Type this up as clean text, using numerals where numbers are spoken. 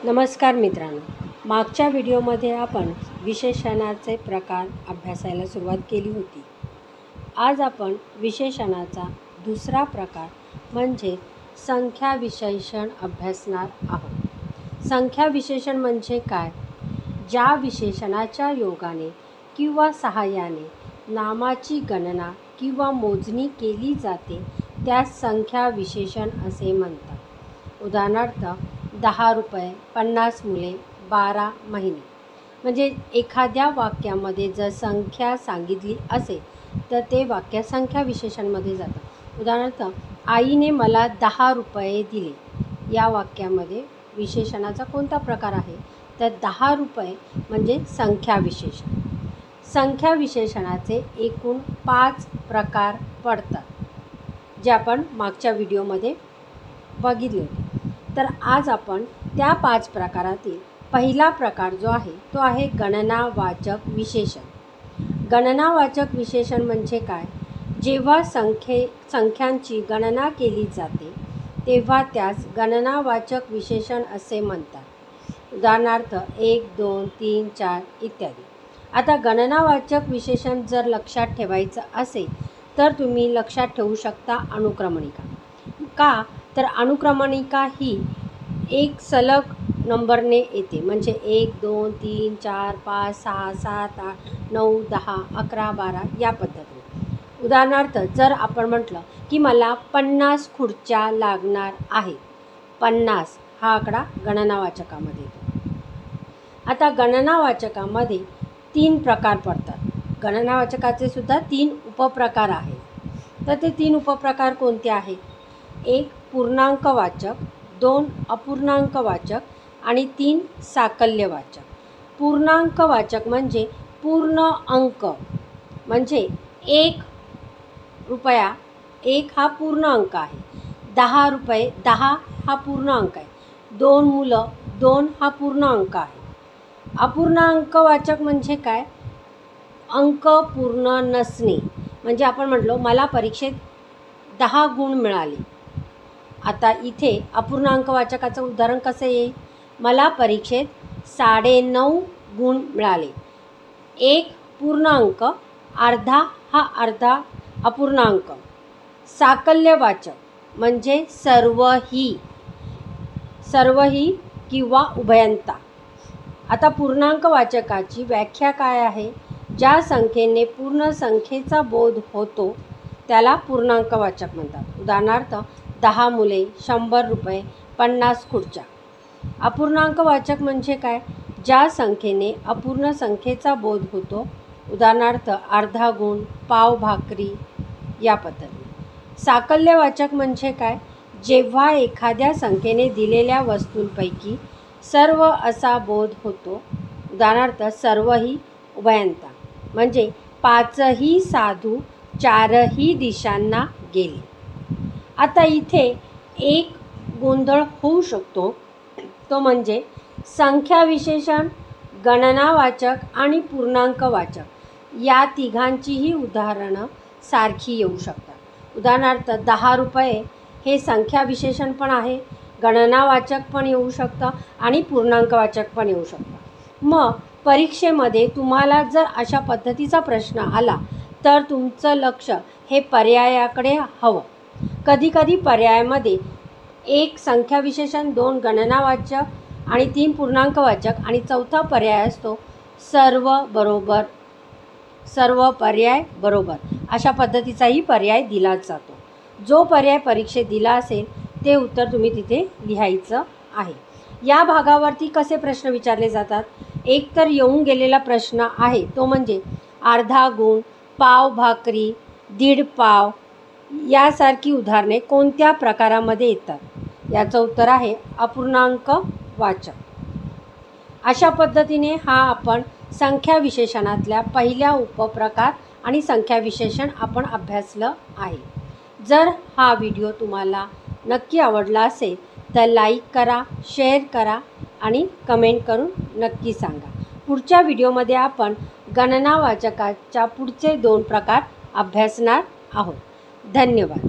नमस्कार मित्रांनो, मागच्या व्हिडिओमध्ये आपण विशेषणाचे प्रकार अभ्यासायला सुरुवात केली होती। आज आपण विशेषणाचा दुसरा प्रकार म्हणजे संख्या विशेषण अभ्यासणार आहोत। संख्या विशेषण म्हणजे काय? ज्या विशेषणाच्या योगाने किंवा सहाय्याने नामाची गणना किंवा मोजणी केली जाते त्यास संख्या विशेषण असे म्हणतात। उदाहरणार्थ 10 रुपये, 50 मुले, 12 महिने। म्हणजे एखाद्या वाक्यामध्ये जर संख्या सांगितली असेल तर ते वाक्य संख्या विशेषणमध्ये जातं। उदाहरणार्थ आईने मला 10 रुपये दिले, या वाक्यामध्ये विशेषणाचा कोणता प्रकार आहे तर 10 रुपये म्हणजे संख्या विशेषण। संख्या विशेषणाचे एकूण 5 प्रकार पडतात, जे आपण मागच्या व्हिडिओमध्ये बघितले होते। तर आज आपण त्या 5 प्रकारातील पहिला प्रकार जो आहे तो आहे गणनावाचक विशेषण। गणनावाचक विशेषण म्हणजे काय? जेव्हा संख्यांची गणना केली जाते तेव्हा त्यास गणनावाचक विशेषण असे म्हणतात। उदाहरणार्थ 1, 2, 3, 4 इत्यादी। आता गणनावाचक विशेषण जर लक्षात ठेवायचं असेल तर तुम्ही लक्षात ठेवू शकता अनुक्रमणिका। का तर अनुक्रमणिका ही एक सलग नंबरने येते, म्हणजे 1, 2, 3, 4, 5, 6, 7, 8, 9, 10, 11, 12 या पद्धतीने। उदाहरणार्थ जर आपण म्हटलं की मला 50 खुर्च्या लागणार आहेत, 50 हा आकडा गणनावाचकामध्ये येतो। आता गणनावाचकामध्ये 3 प्रकार पडतात। गणनावाचकाचे सुद्धा 3 उपप्रकार आहेत। तर ते 3 उपप्रकार कोणते आहेत? 1 पूर्णांकवाचक, 2 अपूर्णांकवाचक आणि 3 साकल्यवाचक। पूर्णांकवाचक म्हणजे पूर्ण अंक, म्हणजे 1 रुपया 1 हा पूर्ण अंक आहे, 10 रुपये 10 हा पूर्ण अंक आहे, 2 मुलं 2 हा पूर्ण अंक आहे। अपूर्णांकवाचक म्हणजे काय? अंक पूर्ण नसणे, म्हणजे आपण म्हटलो मला परीक्षेत 10 गुण मिळाले। आता इथे अपूर्णांकवाचकाचं उदाहरण कसं येईल? मला परीक्षेत 9.5 गुण मिळाले। 1 पूर्ण अंक, अर्धा हा अर्धा अपूर्णांक। साकल्यवाचक म्हणजे सर्वही किंवा उभयंता। आता पूर्णांकवाचकाची व्याख्या काय आहे? ज्या संख्येने पूर्ण संख्येचा बोध होतो त्याला पूर्णांकवाचक म्हणतात। उदाहरणार्थ 10 मुले, 100 रुपये, 50 खुर्च्या। अपूर्णांकवाचक म्हणजे काय? ज्या संख्येने अपूर्ण संख्येचा बोध होतो, उदाहरणार्थ अर्धा गुण, पाव भाकरी या पद्धतीने। साकल्यवाचक म्हणजे काय? जेव्हा एखाद्या संख्येने दिलेल्या वस्तूंपैकी सर्व असा बोध होतो, उदाहरणार्थ सर्वही उभयंता, म्हणजे 5ही साधू 4ही दिशांना गेले। आता इथे एक गोंधळ होऊ शकतो, तो म्हणजे संख्या विशेषण, गणनावाचक आणि पूर्णांकवाचक या तिघांचीही उदाहरणं सारखी येऊ शकतात। उदाहरणार्थ 10 रुपये हे संख्या विशेषण पण आहे, गणनावाचक पण येऊ शकतं आणि पूर्णांकवाचक पण येऊ शकतं। मग परीक्षेमध्ये तुम्हाला जर अशा पद्धतीचा प्रश्न आला तर तुमचं लक्ष हे पर्यायाकडे हवं। कधीकधी पर्यायामध्ये 1 संख्या विशेषण, 2 गणनावाचक आणि 3 पूर्णांकवाचक आणि 4था पर्याय असतो सर्व पर्याय बरोबर, अशा पद्धतीचाही पर्याय दिला जातो। जो पर्याय परीक्षेत दिला असेल ते उत्तर तुम्ही तिथे लिहायचं आहे। या भागावरती कसे प्रश्न विचारले जातात? एक तर येऊन गेलेला प्रश्न आहे तो म्हणजे अर्धा गुण, पाव भाकरी, 1.5 पाव यासारखी उदाहरणे कोणत्या प्रकारामध्ये येतात? याचं उत्तर आहे अपूर्णांकवाचक। अशा पद्धतीने हा आपण संख्या विशेषणातल्या पहिल्या उपप्रकार आणि संख्या विशेषण आपण अभ्यासलं आहे। जर हा व्हिडिओ तुम्हाला नक्की आवडला असेल तर लाईक करा, शेअर करा आणि कमेंट करून नक्की सांगा। पुढच्या व्हिडिओमध्ये आपण गणनावाचकाच्या पुढचे 2 प्रकार अभ्यासणार आहोत। धन्यवाद।